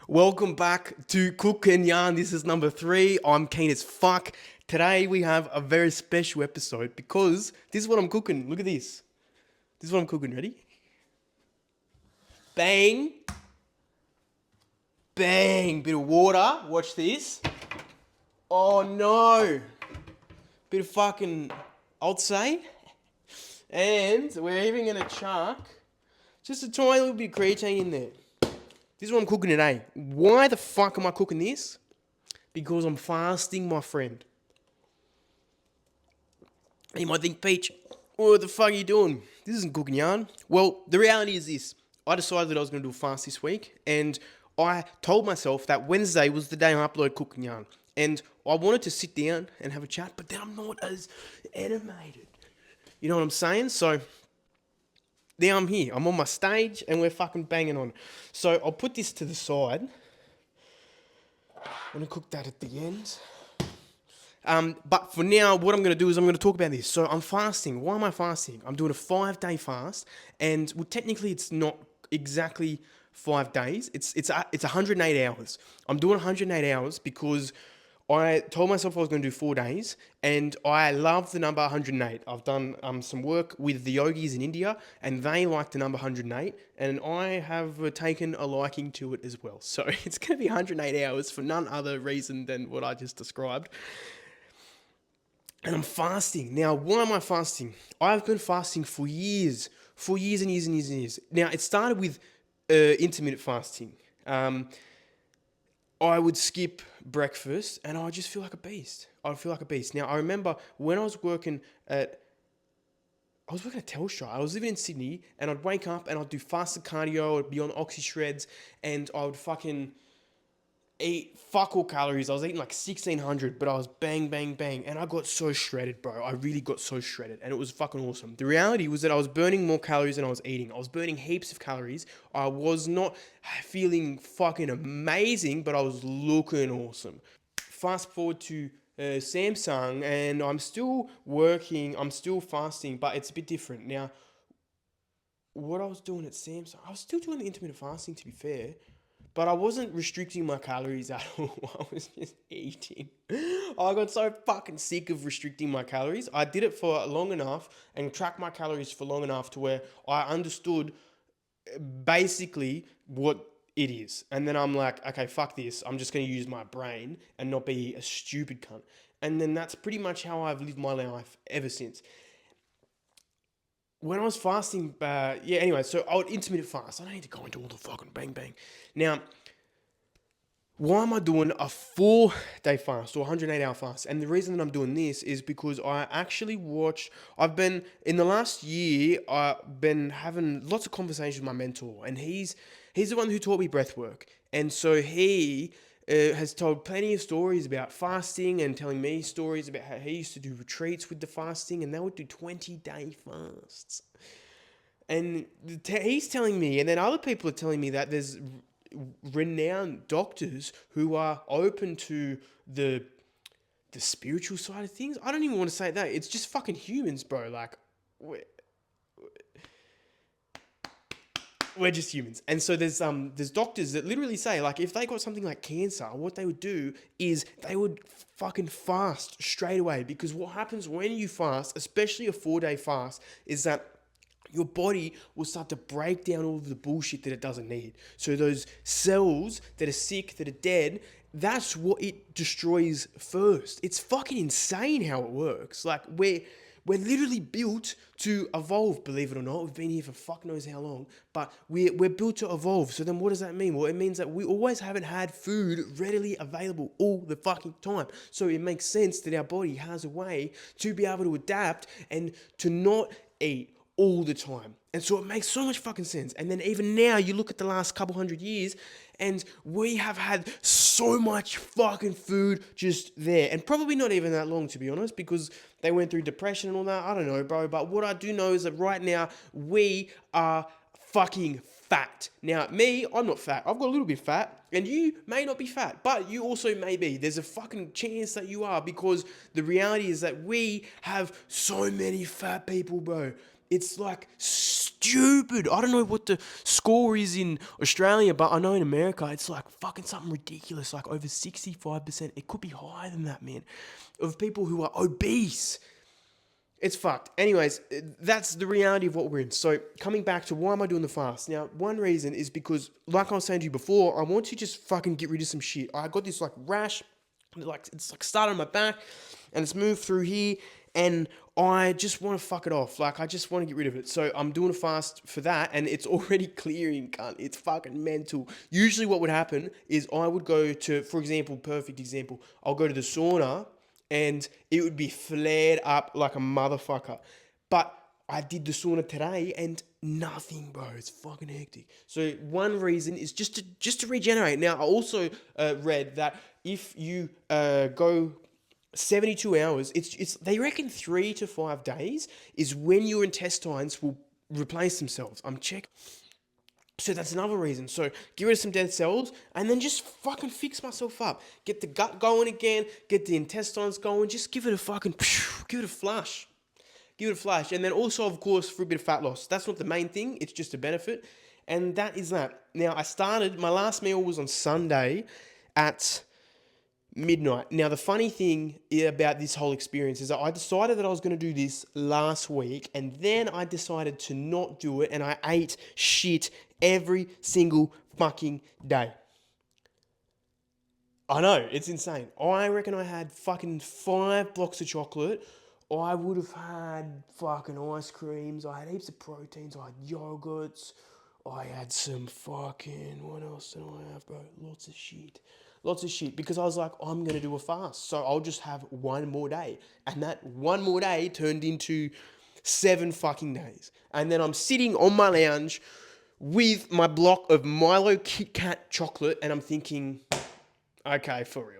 Welcome back to Cook and Yarn. This is number 3. I'm keen as fuck. Today we have a very special episode because this is what I'm cooking. Look at this. This is what I'm cooking. Ready? Bang. Bang. Bit of water. Watch this. Oh no. Bit of fucking, I'd say. And we're even going to chuck just a tiny little bit of creatine in there. This is what I'm cooking today. Why the fuck am I cooking this? Because I'm fasting, my friend. You might think, Peach, what the fuck are you doing? This isn't cooking yarn. Well, the reality is this. I decided that I was going to do a fast this week, and I told myself that Wednesday was the day I upload cooking yarn. And I wanted to sit down and have a chat, but then I'm not as animated. You know what I'm saying? So now I'm here. I'm on my stage and we're fucking banging on. So I'll put this to the side. I'm going to cook that at the end. But for now, what I'm going to do is I'm going to talk about this. So I'm fasting. Why am I fasting? I'm doing a 5-day fast. And well, technically it's not exactly 5 days. It's 108 hours. I'm doing 108 hours because I told myself I was going to do 4 days, and I love the number 108. I've done some work with the yogis in India, and they like the number 108, and I have taken a liking to it as well. So it's going to be 108 hours for none other reason than what I just described. And I'm fasting. Now, why am I fasting? I've been fasting for years and years and years and years. Now, it started with intermittent fasting. I would skip breakfast and I would just feel like a beast. I'd feel like a beast. Now, I remember when I was working at Telstra. I was living in Sydney and I'd wake up and I'd do fasted cardio, I'd be on oxy shreds, and I would fucking eat fuck all calories. I was eating like 1,600, but I was bang, bang, bang. And I got so shredded, bro. I really got so shredded. And it was fucking awesome. The reality was that I was burning more calories than I was eating. I was burning heaps of calories. I was not feeling fucking amazing, but I was looking awesome. Fast forward to Samsung, and I'm still working. I'm still fasting, but it's a bit different. Now, what I was doing at Samsung, I was still doing the intermittent fasting, to be fair. But I wasn't restricting my calories at all. I was just eating. I got so fucking sick of restricting my calories. I did it for long enough and tracked my calories for long enough to where I understood basically what it is. And then I'm like, okay, fuck this. I'm just going to use my brain and not be a stupid cunt. And then that's pretty much how I've lived my life ever since. When I was fasting, anyway, so I would intermittent fast. I don't need to go into all the fucking bang bang. Now, why am I doing a 4-day fast or 108-hour fast? And the reason that I'm doing this is because in the last year, I've been having lots of conversations with my mentor, and he's the one who taught me breath work. And so he has told plenty of stories about fasting and telling me stories about how he used to do retreats with the fasting, and they would do 20-day fasts. And he's telling me, and then other people are telling me that there's renowned doctors who are open to the spiritual side of things. I don't even want to say that. It's just fucking humans, bro. Like, we're just humans. And so there's doctors that literally say, like, if they got something like cancer, what they would do is they would fucking fast straight away. Because what happens when you fast, especially a 4-day fast, is that your body will start to break down all of the bullshit that it doesn't need. So those cells that are sick, that are dead, that's what it destroys first. It's fucking insane how it works. Like, we're literally built to evolve, believe it or not. We've been here for fuck knows how long, but we're built to evolve. So then what does that mean? Well, it means that we always haven't had food readily available all the fucking time. So it makes sense that our body has a way to be able to adapt and to not eat all the time. And so it makes so much fucking sense. And then even now, you look at the last couple hundred years, and we have had so much fucking food just there. And probably not even that long, to be honest, because they went through depression and all that. I don't know, bro. But what I do know is that right now, we are fucking fat. Now, me, I'm not fat. I've got a little bit fat, and you may not be fat, but you also may be. There's a fucking chance that you are, because the reality is that we have so many fat people, bro. It's like stupid. I don't know what the score is in Australia, but I know in America it's like fucking something ridiculous, like over 65%. It could be higher than that, man, of people who are obese. It's fucked. Anyways, that's the reality of what we're in. So coming back to why am I doing the fast? Now, one reason is because, like I was saying to you before, I want to just fucking get rid of some shit. I got this like rash, like it's like started on my back, and it's moved through here, and I just want to fuck it off. Like I just want to get rid of it. So I'm doing a fast for that, and it's already clearing, cunt. It's fucking mental. Usually, what would happen is I would go to, for example, perfect example, I'll go to the sauna and it would be flared up like a motherfucker. But I did the sauna today and nothing, bro. It's fucking hectic. So one reason is just to regenerate. Now I also read that if you go 72 hours, it's they reckon 3 to 5 days is when your intestines will replace themselves. I'm checking. So that's another reason. So get rid of some dead cells and then just fucking fix myself up. Get the gut going again, get the intestines going, just give it a fucking, give it a flush. Give it a flash. And then also, of course, for a bit of fat loss. That's not the main thing, it's just a benefit. And that is that. Now, my last meal was on Sunday at midnight. Now, the funny thing about this whole experience is that I decided that I was going to do this last week, and then I decided to not do it, and I ate shit every single fucking day. I know, it's insane. I reckon I had fucking 5 blocks of chocolate. I would have had fucking ice creams. I had heaps of proteins. I had yogurts. I had some fucking, what else did I have, bro? Lots of shit. Lots of shit. Because I was like, I'm going to do a fast. So I'll just have one more day. And that one more day turned into 7 fucking days. And then I'm sitting on my lounge with my block of Milo Kit Kat chocolate. And I'm thinking, okay, for real.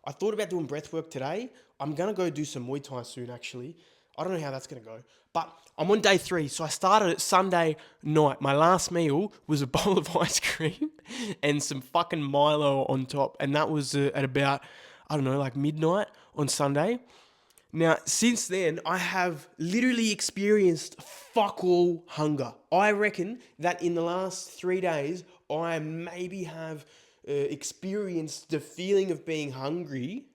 I thought about doing breath work today. I'm going to go do some Muay Thai soon, actually. I don't know how that's going to go. But I'm on day 3, so I started at Sunday night. My last meal was a bowl of ice cream and some fucking Milo on top. And that was at about, I don't know, like midnight on Sunday. Now, since then, I have literally experienced fuck all hunger. I reckon that in the last 3 days, I maybe have experienced the feeling of being hungry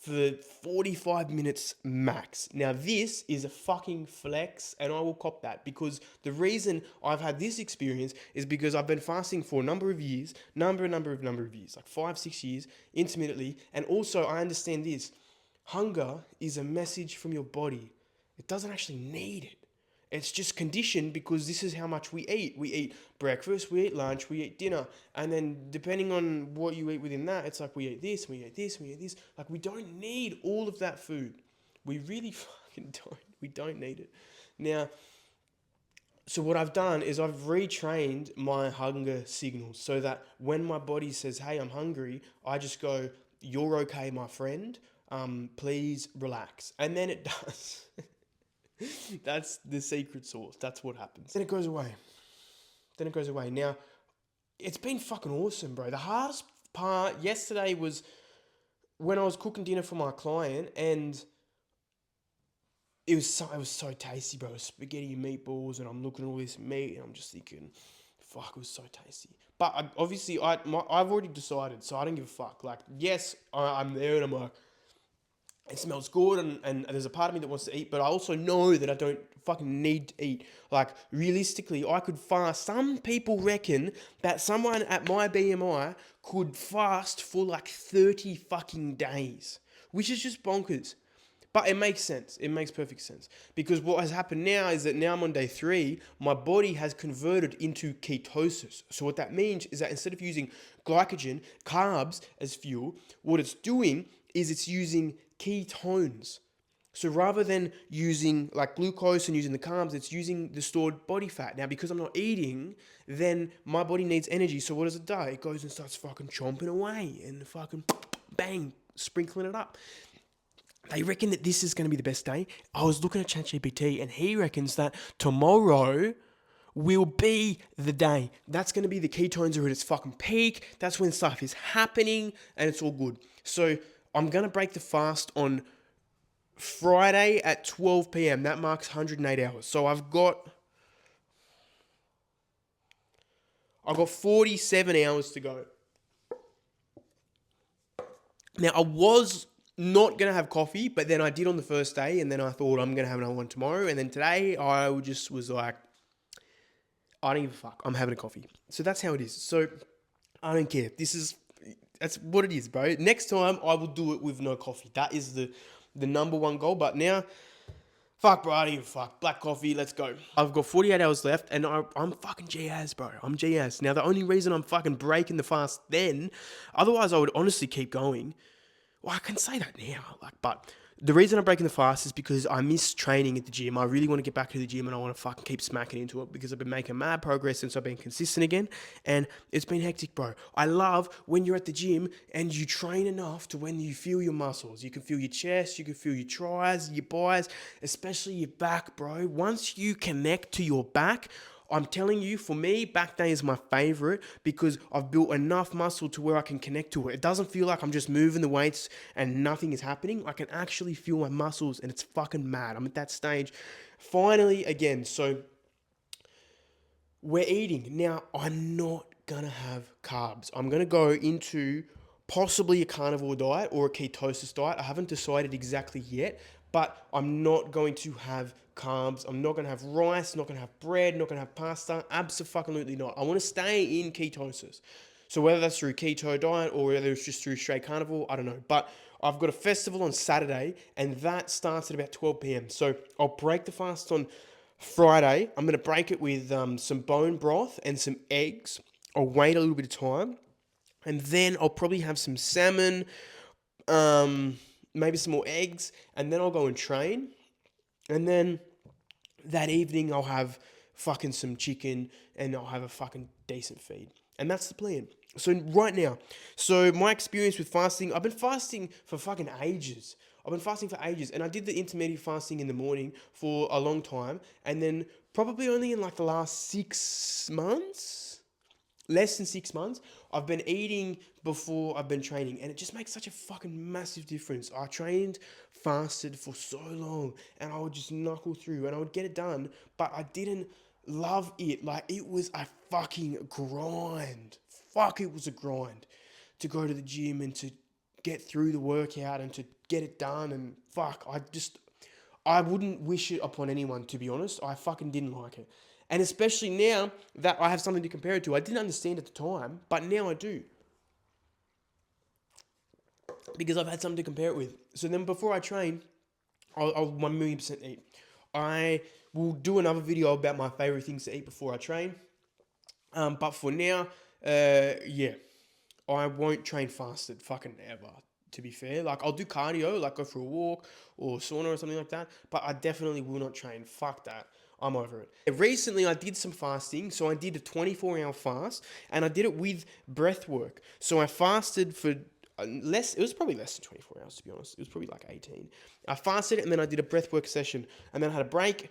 for 45 minutes max. Now, this is a fucking flex, and I will cop that, because the reason I've had this experience is because I've been fasting for a number of years, number of years, like 5-6 years, intermittently, and also I understand this. Hunger is a message from your body. It doesn't actually need it. It's just conditioned because this is how much we eat. We eat breakfast, we eat lunch, we eat dinner. And then depending on what you eat within that, it's like we eat this, we eat this, we eat this. Like we don't need all of that food. We really fucking don't. We don't need it. Now, so what I've done is I've retrained my hunger signals so that when my body says, hey, I'm hungry, I just go, you're okay, my friend. Please relax. And then it does. That's the secret sauce. That's what happens. Then it goes away. Now, it's been fucking awesome, bro. The hardest part yesterday was when I was cooking dinner for my client, and it was so tasty, bro. Spaghetti and meatballs, and I'm looking at all this meat, and I'm just thinking, fuck, it was so tasty. But I've already decided, so I don't give a fuck. Like, yes, I'm there, and I'm like, it smells good, and there's a part of me that wants to eat, but I also know that I don't fucking need to eat. Like, realistically, I could fast. Some people reckon that someone at my BMI could fast for like 30 fucking days, which is just bonkers. But it makes sense. It makes perfect sense. Because what has happened now is that now I'm on day 3, my body has converted into ketosis. So what that means is that instead of using glycogen, carbs as fuel, what it's doing is it's using ketones. So rather than using like glucose and using the carbs, it's using the stored body fat. Now, because I'm not eating, then my body needs energy. So what does it do? It goes and starts fucking chomping away and fucking bang, sprinkling it up. They reckon that this is going to be the best day. I was looking at ChatGPT, and he reckons that tomorrow will be the day. That's going to be the ketones are at its fucking peak. That's when stuff is happening, and it's all good. So I'm going to break the fast on Friday at 12 p.m. That marks 108 hours. So I've got 47 hours to go. Now, I was not going to have coffee, but then I did on the first day, and then I thought I'm going to have another one tomorrow. And then today, I just was like, I don't give a fuck. I'm having a coffee. So that's how it is. So I don't care. That's what it is, bro. Next time, I will do it with no coffee. That is the number one goal. But now, fuck, bro. I don't give a fuck. Black coffee, let's go. I've got 48 hours left, and I'm fucking GS, bro. I'm GS. Now, the only reason I'm fucking breaking the fast then, otherwise I would honestly keep going. Well, I can say that now, but the reason I'm breaking the fast is because I miss training at the gym. I really want to get back to the gym and I want to fucking keep smacking into it because I've been making mad progress since I've been consistent again. And it's been hectic, bro. I love when you're at the gym and you train enough to when you feel your muscles. You can feel your chest, you can feel your tris, your buys, especially your back, bro. Once you connect to your back, I'm telling you, for me, back day is my favorite because I've built enough muscle to where I can connect to it. It doesn't feel like I'm just moving the weights and nothing is happening. I can actually feel my muscles and it's fucking mad. I'm at that stage. Finally, again, so we're eating. Now, I'm not gonna have carbs. I'm gonna go into possibly a carnivore diet or a ketosis diet. I haven't decided exactly yet, but I'm not going to have carbs. I'm not going to have rice, not going to have bread, not going to have pasta. Absolutely not. I want to stay in ketosis. So whether that's through keto diet or whether it's just through straight carnivore, I don't know. But I've got a festival on Saturday and that starts at about 12 p.m. So I'll break the fast on Friday. I'm going to break it with some bone broth and some eggs. I'll wait a little bit of time and then I'll probably have some salmon, maybe some more eggs, and then I'll go and train. And then that evening I'll have fucking some chicken and I'll have a fucking decent feed. And that's the plan. So right now, so my experience with fasting, I've been fasting for fucking ages. I've been fasting for ages and I did the intermittent fasting in the morning for a long time. And then probably only in like the last 6 months, less than 6 months, I've been eating before I've been training, and it just makes such a fucking massive difference. I trained fasted for so long, and I would just knuckle through, and I would get it done, but I didn't love it. Like, it was a fucking grind. Fuck, it was a grind to go to the gym and to get through the workout and to get it done, and fuck, I wouldn't wish it upon anyone, to be honest. I fucking didn't like it. And especially now that I have something to compare it to. I didn't understand at the time, but now I do. Because I've had something to compare it with. So then before I train, I'll 1,000,000% eat. I will do another video about my favorite things to eat before I train. But for now, yeah, I won't train fasted fucking ever, to be fair. Like, I'll do cardio, like go for a walk or sauna or something like that, but I definitely will not train. Fuck that. I'm over it. Recently, I did some fasting. So I did a 24-hour fast and I did it with breath work. So I fasted for it was probably less than 24 hours, to be honest. It was probably like 18. I fasted and then I did a breathwork session and then I had a break.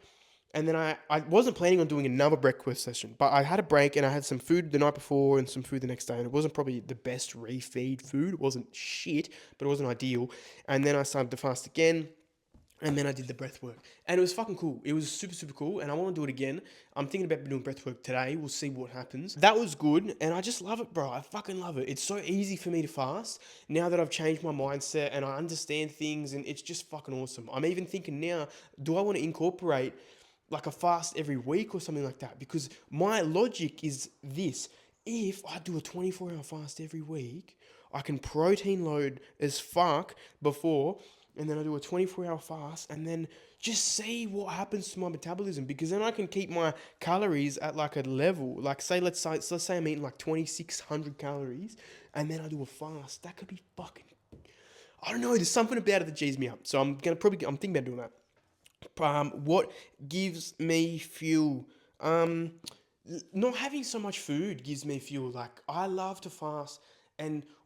And then I wasn't planning on doing another breakfast session, but I had a break and I had some food the night before and some food the next day. And it wasn't probably the best refeed food. It wasn't shit, but it wasn't ideal. And then I started to fast again. And then I did the breath work. And it was fucking cool. It was super, super cool. And I want to do it again. I'm thinking about doing breath work today. We'll see what happens. That was good. And I just love it, bro. I fucking love it. It's so easy for me to fast now that I've changed my mindset and I understand things. And it's just fucking awesome. I'm even thinking now, do I want to incorporate like a fast every week or something like that? Because my logic is this: if I do a 24-hour fast every week, I can protein load as fuck before, and then I do a 24-hour fast, and then just see what happens to my metabolism, because then I can keep my calories at like a level. Like, let's say I'm eating like 2,600 calories, and then I do a fast. That could be fucking, I don't know. There's something about it that G's me up. So I'm thinking about doing that. What gives me fuel? Not having so much food gives me fuel. Like, I love to fast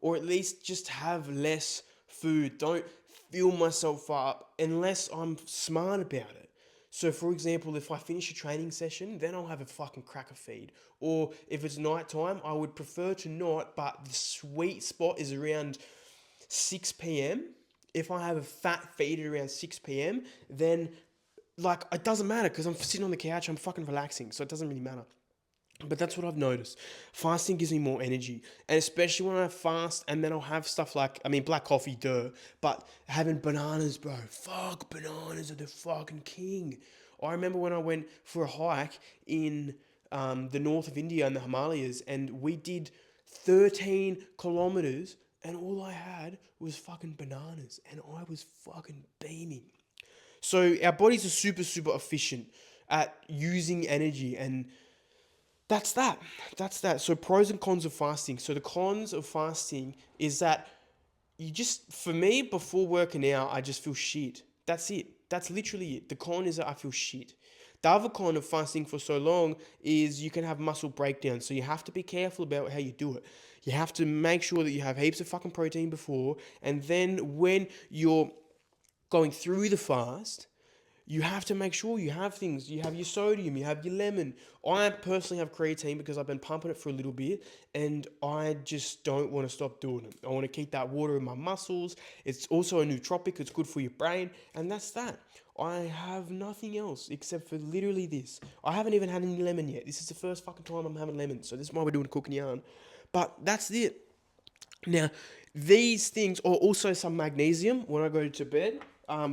or at least just have less food. Don't fill myself up unless I'm smart about it. So, for example, if I finish a training session, then I'll have a fucking cracker feed. Or if it's nighttime, I would prefer to not, but the sweet spot is around 6 p.m. if I have a fat feed at around 6 p.m., then like it doesn't matter because I'm sitting on the couch, I'm fucking relaxing, so it doesn't really matter. But that's what I've noticed. Fasting gives me more energy. And especially when I fast and then I'll have stuff like, I mean, black coffee, duh. But having bananas, bro. Fuck, bananas are the fucking king. I remember when I went for a hike in the north of India and the Himalayas, and we did 13 kilometers, and all I had was fucking bananas. And I was fucking beaming. So our bodies are super, super efficient at using energy, and that's that. That's that. So pros and cons of fasting. So the cons of fasting is that you just, for me, before working out, I just feel shit. That's it. That's literally it. The con is that I feel shit. The other con of fasting for so long is you can have muscle breakdown. So you have to be careful about how you do it. You have to make sure that you have heaps of fucking protein before, and then when you're going through the fast, you have to make sure you have things. You have your sodium, you have your lemon. I personally have creatine because I've been pumping it for a little bit and I just don't want to stop doing it. I want to keep that water in my muscles. It's also a nootropic, it's good for your brain, and that's that. I have nothing else except for literally this. I haven't even had any lemon yet. This is the first fucking time I'm having lemon, so this is why we're doing cooking yarn. But that's it. Now, these things, or also some magnesium when I go to bed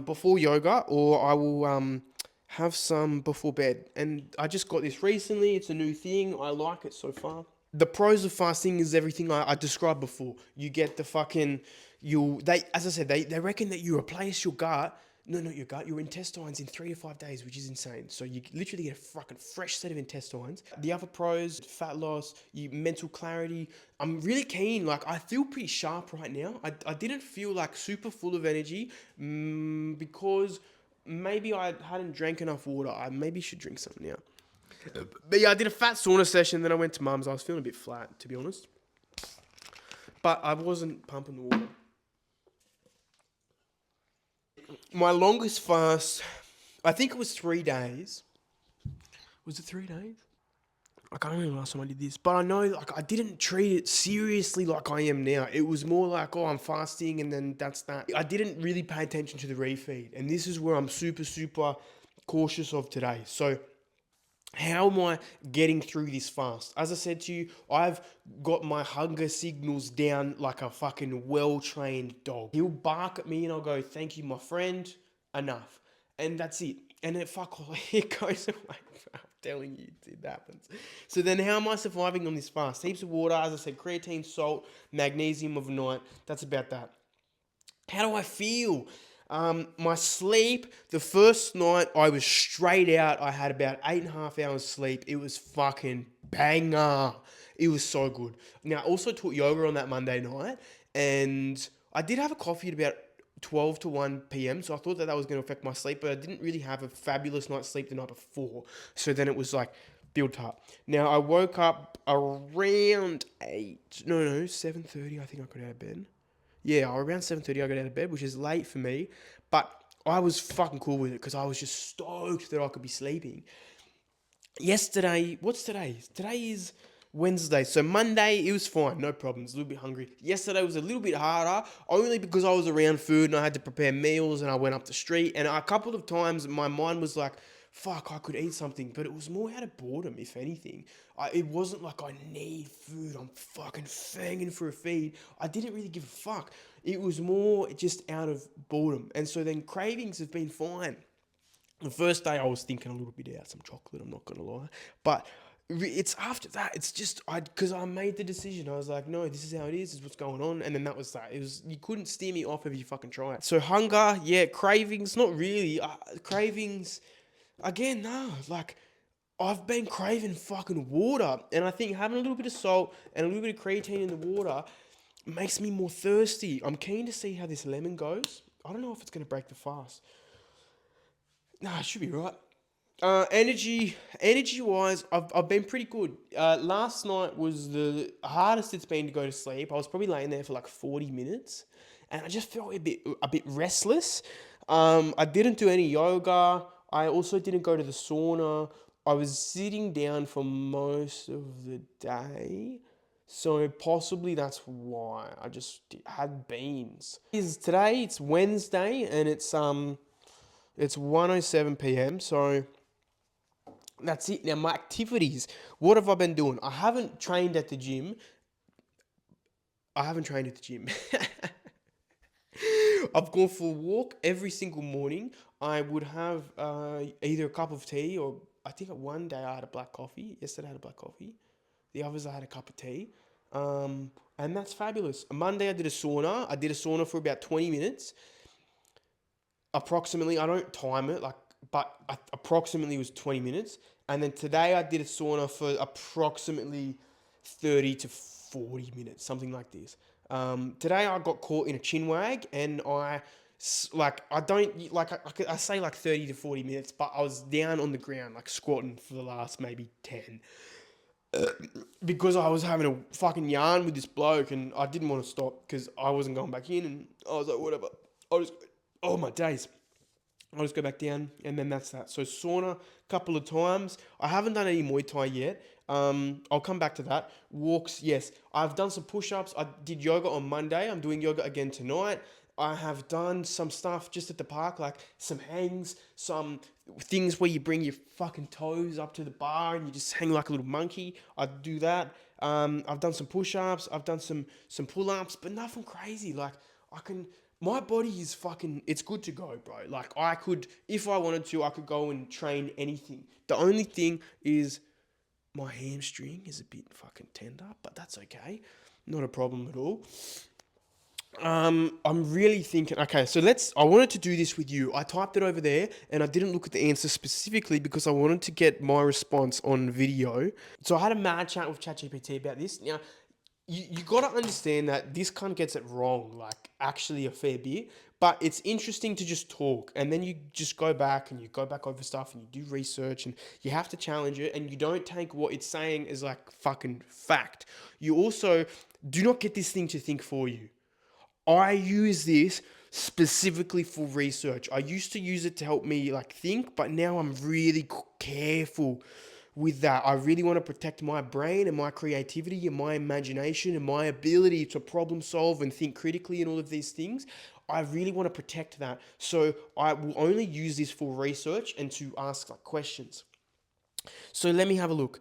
before yoga, or I will have some before bed. And I just got this recently. It's a new thing. I like it so far. The pros of fasting is everything I described before. You get the fucking, as I said, they reckon that you replace your gut. No, not your gut, your intestines in 3 to 5 days, which is insane. So you literally get a fucking fresh set of intestines. The other pros, fat loss, mental clarity. I'm really keen. Like, I feel pretty sharp right now. I didn't feel like super full of energy because maybe I hadn't drank enough water. I maybe should drink some now. But yeah, I did a fat sauna session, then I went to mum's. I was feeling a bit flat, to be honest. But I wasn't pumping the water. My longest fast, I think it was 3 days. Was it 3 days? I can't remember the last time I did this, but I know like I didn't treat it seriously like I am now. It was more like, oh, I'm fasting and then that's that. I didn't really pay attention to the refeed, and this is where I'm super, super cautious of today. So how am I getting through this fast? As I said to you, I've got my hunger signals down like a fucking well-trained dog. He'll bark at me and I'll go, thank you, my friend, enough. And that's it. And it it goes away. I'm telling you, it happens. So then how am I surviving on this fast? Heaps of water, as I said, creatine, salt, magnesium overnight. That's about that. How do I feel? My sleep, the first night I was straight out. I had about 8.5 hours sleep. It was fucking banger. It was so good. Now, I also taught yoga on that Monday night, and I did have a coffee at about 12 to 1 p.m. So I thought that was going to affect my sleep, but I didn't really have a fabulous night's sleep the night before. So then it was like built up. Now, I woke up around 8, no, 7:30, I think I got out of bed. Yeah, around 7:30 I got out of bed, which is late for me, but I was fucking cool with it because I was just stoked that I could be sleeping. Yesterday, what's today? Today is Wednesday, so Monday it was fine, no problems. A little bit hungry. Yesterday was a little bit harder, only because I was around food and I had to prepare meals and I went up the street. And a couple of times my mind was like, "Fuck, I could eat something," but it was more out of boredom, if anything. It wasn't like I need food. I'm fucking fanging for a feed. I didn't really give a fuck. It was more just out of boredom, and so then cravings have been fine. The first day I was thinking a little bit about some chocolate, I'm not going to lie. But it's after that, it's just, because I made the decision. I was like, no, this is how it is, this is what's going on. And then that was that. You couldn't steer me off if you fucking try it. So hunger, yeah, cravings, not really. Cravings, again, no. Like, I've been craving fucking water. And I think having a little bit of salt and a little bit of creatine in the water makes me more thirsty. I'm keen to see how this lemon goes. I don't know if it's going to break the fast. Nah, it should be right. Energy wise, I've been pretty good. Last night was the hardest it's been to go to sleep. I was probably laying there for like 40 minutes, and I just felt a bit restless. I didn't do any yoga. I also didn't go to the sauna. I was sitting down for most of the day. So possibly that's why I just had beans. Is today? It's Wednesday and it's 1:07 p.m. So that's it. Now my activities. What have I been doing? I haven't trained at the gym. I haven't trained at the gym. I've gone for a walk every single morning. I would have either a cup of tea or I think one day I had a black coffee. Yesterday I had a black coffee. The others I had a cup of tea. And that's fabulous. Monday I did a sauna. I did a sauna for about 20 minutes. Approximately, I don't time it, but approximately it was 20 minutes. And then today I did a sauna for approximately 30 to 40 minutes, something like this. Today I got caught in a chin wag and I don't, I say like 30 to 40 minutes, but I was down on the ground, like squatting for the last maybe 10 because I was having a fucking yarn with this bloke and I didn't want to stop because I wasn't going back in and I was like, whatever. I'll just, oh my days. I'll just go back down and then that's that. So sauna a couple of times. I haven't done any Muay Thai yet. I'll come back to that. Walks, yes. I've done some push-ups. I did yoga on Monday. I'm doing yoga again tonight. I have done some stuff just at the park, like some hangs, some things where you bring your fucking toes up to the bar and you just hang like a little monkey. I do that. I've done some push-ups. I've done some pull-ups, but nothing crazy. Like I can. My body is fucking. It's good to go, bro. Like I could, if I wanted to, I could go and train anything. The only thing is my hamstring is a bit fucking tender, but that's okay. Not a problem at all. I'm really thinking. Okay, so I wanted to do this with you. I typed it over there, and I didn't look at the answer specifically because I wanted to get my response on video. So I had a mad chat with ChatGPT about this. Now, you got to understand that this kind of gets it wrong, like actually a fair bit. But it's interesting to just talk, and then you just go back and you go back over stuff and you do research, and you have to challenge it, and you don't take what it's saying as like fucking fact. You also do not get this thing to think for you. I use this specifically for research. I used to use it to help me like think, but now I'm really careful with that. I really want to protect my brain and my creativity and my imagination and my ability to problem solve and think critically and all of these things. I really want to protect that. So I will only use this for research and to ask like questions. So let me have a look.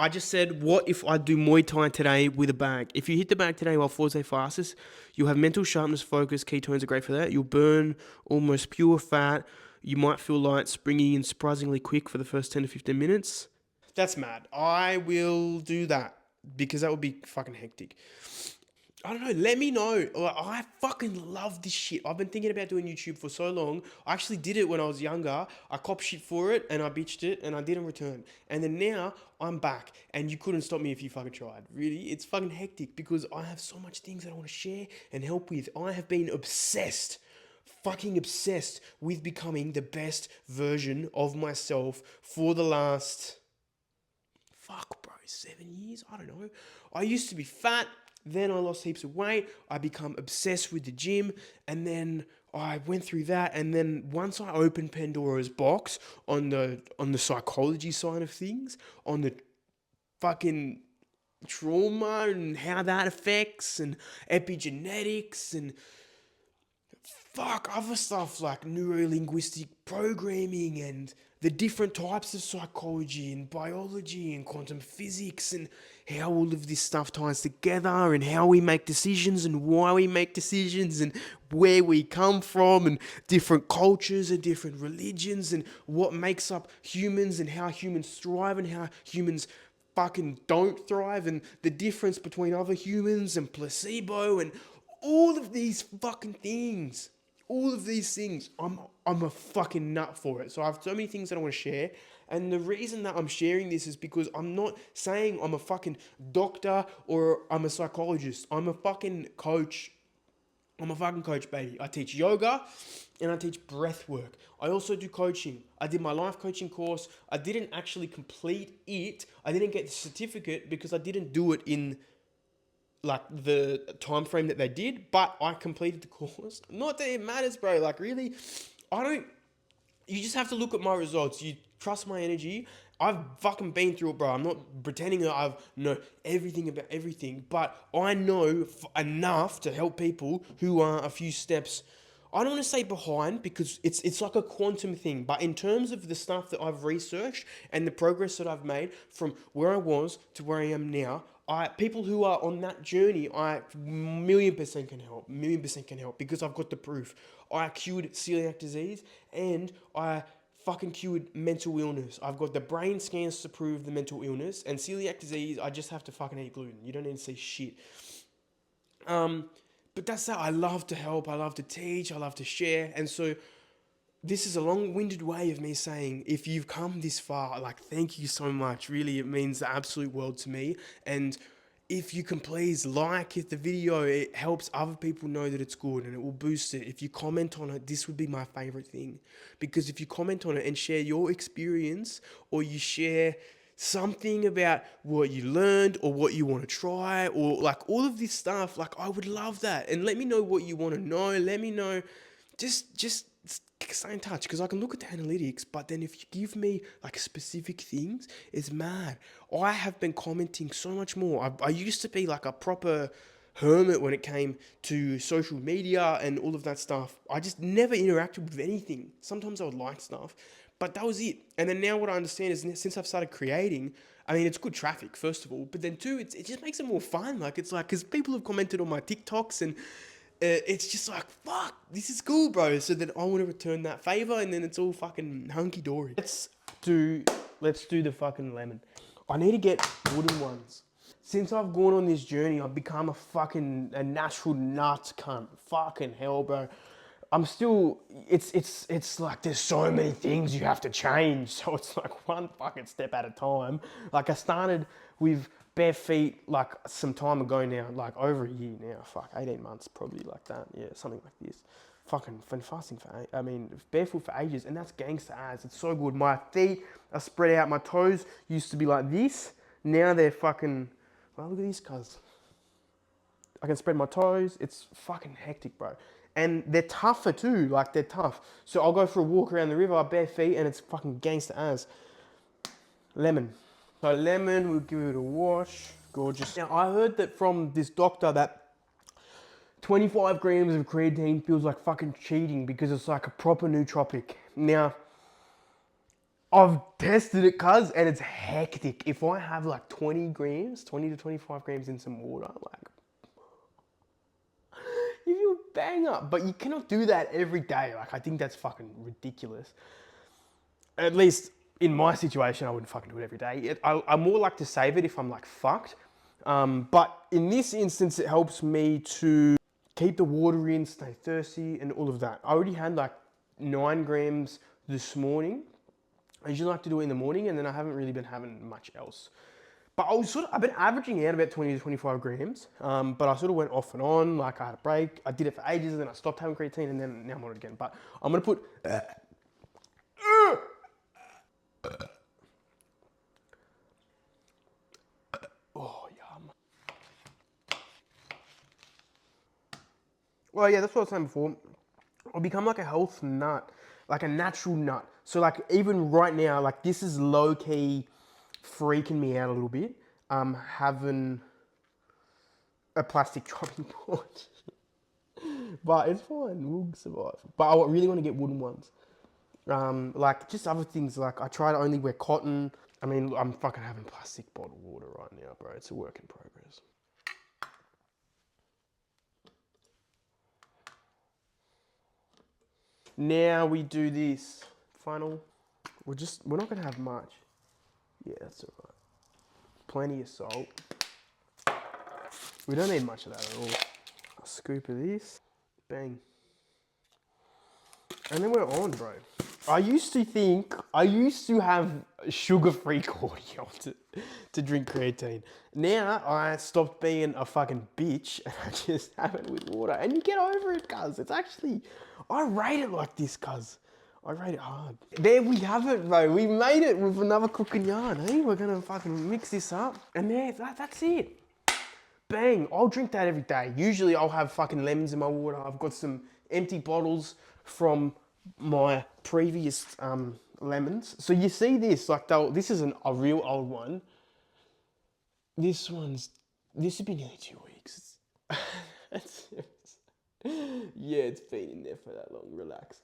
I just said, what if I do Muay Thai today with a bag? If you hit the bag today while Forte fastest, you'll have mental sharpness, focus. Ketones are great for that. You'll burn almost pure fat. You might feel light, springy, and surprisingly quick for the first 10 to 15 minutes. That's mad. I will do that because that would be fucking hectic. I don't know. Let me know. I fucking love this shit. I've been thinking about doing YouTube for so long. I actually did it when I was younger. I copped shit for it and I bitched it and I didn't return. And then now I'm back and you couldn't stop me if you fucking tried. Really, it's fucking hectic because I have so much things that I want to share and help with. I have been obsessed, fucking obsessed with becoming the best version of myself for the last, fuck, bro, 7 years? I don't know. I used to be fat. Then I lost heaps of weight. I become obsessed with the gym. And then I went through that. And then once I opened Pandora's box on the psychology side of things, on the fucking trauma and how that affects and epigenetics and fuck other stuff like neuro-linguistic programming and the different types of psychology and biology and quantum physics and how all of this stuff ties together and how we make decisions and why we make decisions and where we come from and different cultures and different religions and what makes up humans and how humans thrive and how humans fucking don't thrive and the difference between other humans and placebo and all of these fucking things. All of these things, I'm a fucking nut for it. So I have so many things that I want to share. And the reason that I'm sharing this is because I'm not saying I'm a fucking doctor or I'm a psychologist. I'm a fucking coach. I'm a fucking coach, baby. I teach yoga and I teach breath work. I also do coaching. I did my life coaching course. I didn't actually complete it. I didn't get the certificate because I didn't do it in like the time frame that they did, but I completed the course. Not that it matters, bro. Like really, I don't. You just have to look at my results. You trust my energy. I've fucking been through it, bro. I'm not pretending that I've know everything about everything, but I know enough to help people who are a few steps. I don't want to say behind because it's like a quantum thing, but in terms of the stuff that I've researched and the progress that I've made from where I was to where I am now, I people who are on that journey, I million% can help, million% can help because I've got the proof. I cured celiac disease and I fucking cured mental illness. I've got the brain scans to prove the mental illness and celiac disease. I just have to fucking eat gluten. You don't need to say shit. But that's that. I love to help. I love to teach. I love to share. And so this is a long-winded way of me saying, if you've come this far, like, thank you so much. Really, it means the absolute world to me. And if you can please like the video, it helps other people know that it's good and it will boost it. If you comment on it, this would be my favorite thing. Because if you comment on it and share your experience, or you share something about what you learned or what you want to try, or like all of this stuff, like, I would love that. And let me know what you want to know. Let me know. Just stay in touch because I can look at the analytics, but then if you give me like specific things, it's mad. I have been commenting so much more. I used to be like a proper hermit when it came to social media and all of that stuff. I just never interacted with anything. Sometimes I would like stuff, but that was it. And then now what I understand is since I've started creating, I mean, it's good traffic, first of all, but then two, it just makes it more fun. Like, it's like, because people have commented on my TikToks and it's just like, fuck, this is cool, bro. So then I want to return that favor, and then it's all fucking hunky dory. Let's do the fucking lemon. I need to get wooden ones. Since I've gone on this journey, I've become a natural nut cunt. Fucking hell, bro. I'm still, it's like there's so many things you have to change. So it's like one fucking step at a time. Like, I started with bare feet like some time ago now, like over a year now. Fuck, 18 months probably, like that. Yeah, something like this. Fucking been fasting barefoot for ages, and that's gangster ass. It's so good. My feet are spread out. My toes used to be like this. Now they're fucking, well, look at this, cuz. I can spread my toes. It's fucking hectic, bro. And they're tougher too, like, they're tough. So I'll go for a walk around the river, bare feet, and it's fucking gangster ass. Lemon. So lemon, we'll give it a wash. Gorgeous. Now, I heard that from this doctor that 25 grams of creatine feels like fucking cheating because it's like a proper nootropic. Now, I've tested it, cuz, and it's hectic. If I have like 20 to 25 grams in some water, like, you feel bang up. But you cannot do that every day. Like, I think that's fucking ridiculous. At least in my situation, I wouldn't fucking do it every day. I more like to save it if I'm like fucked. But in this instance, it helps me to keep the water in, stay thirsty, and all of that. I already had like 9 grams this morning. I usually like to do it in the morning, and then I haven't really been having much else. But I've been averaging out about 20 to 25 grams, but I sort of went off and on, like I had a break. I did it for ages, and then I stopped having creatine, and then now I'm on it again. But I'm gonna put, oh, yum. Well, yeah, that's what I was saying before. I'll become like a health nut, like a natural nut. So like, even right now, like, this is low key freaking me out a little bit. Having a plastic chopping board. But it's fine, we'll survive. But I really want to get wooden ones. Like, just other things, like, I try to only wear cotton. I mean, I'm fucking having plastic bottled water right now, bro. It's a work in progress. Now we do this funnel. We're not gonna have much. Yeah, that's all right. Plenty of salt. We don't need much of that at all. A scoop of this, bang. And then we're on, bro. I used to have sugar-free cordial to drink creatine. Now I stopped being a fucking bitch and I just have it with water. And you get over it, cuz. It's actually, I rate it like this, cuz. I rate it hard. There we have it, bro. We made it with another cooking yarn, eh? We're gonna fucking mix this up. And there, that's it. Bang, I'll drink that every day. Usually I'll have fucking lemons in my water. I've got some empty bottles from my previous lemons. So you see this, like this is a real old one. This has been nearly 2 weeks. Yeah, it's been in there for that long. Relax.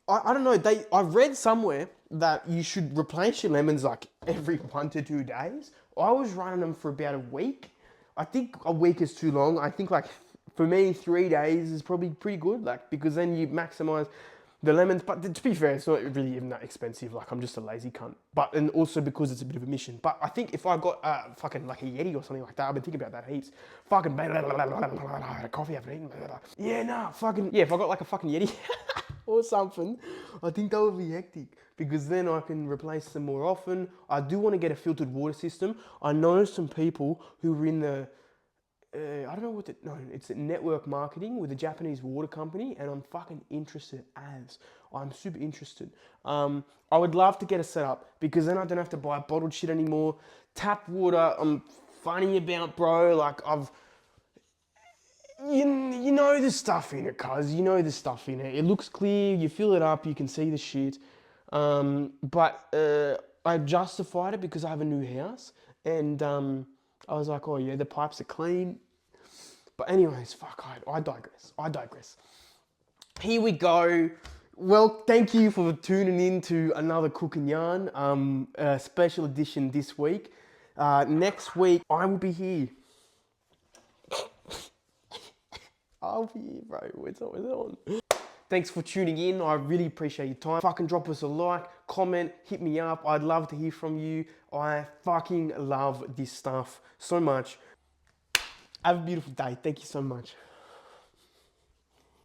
I don't know. I read somewhere that you should replace your lemons like every 1 to 2 days. I was running them for about a week. I think a week is too long. I think like for me 3 days is probably pretty good. Like because then you maximize the lemons. But to be fair, it's not really even that expensive. Like I'm just a lazy cunt. But and also because it's a bit of a mission. But I think if I got fucking like a Yeti or something like that, I've been thinking about that heaps. Fucking I had a coffee, I haven't eaten. Yeah, nah, fucking yeah. If I got like a fucking Yeti. Or something, I think that would be hectic because then I can replace them more often. I do want to get a filtered water system. I know some people who are in the, I don't know what it's network marketing with a Japanese water company, and I'm fucking interested I'm super interested. I would love to get a setup because then I don't have to buy bottled shit anymore. Tap water, I'm funny about, bro. Like you know the stuff in it, cuz. You know the stuff in it. It looks clear, you fill it up, you can see the shit. But I justified it because I have a new house. And I was like, oh yeah, the pipes are clean. But anyways, fuck, I digress. Here we go. Well, thank you for tuning in to another Cook and Yarn special edition this week. Next week, I will be here. I'll be here, bro. What's on? Thanks for tuning in. I really appreciate your time. Fucking drop us a like, comment, hit me up. I'd love to hear from you. I fucking love this stuff so much. Have a beautiful day. Thank you so much.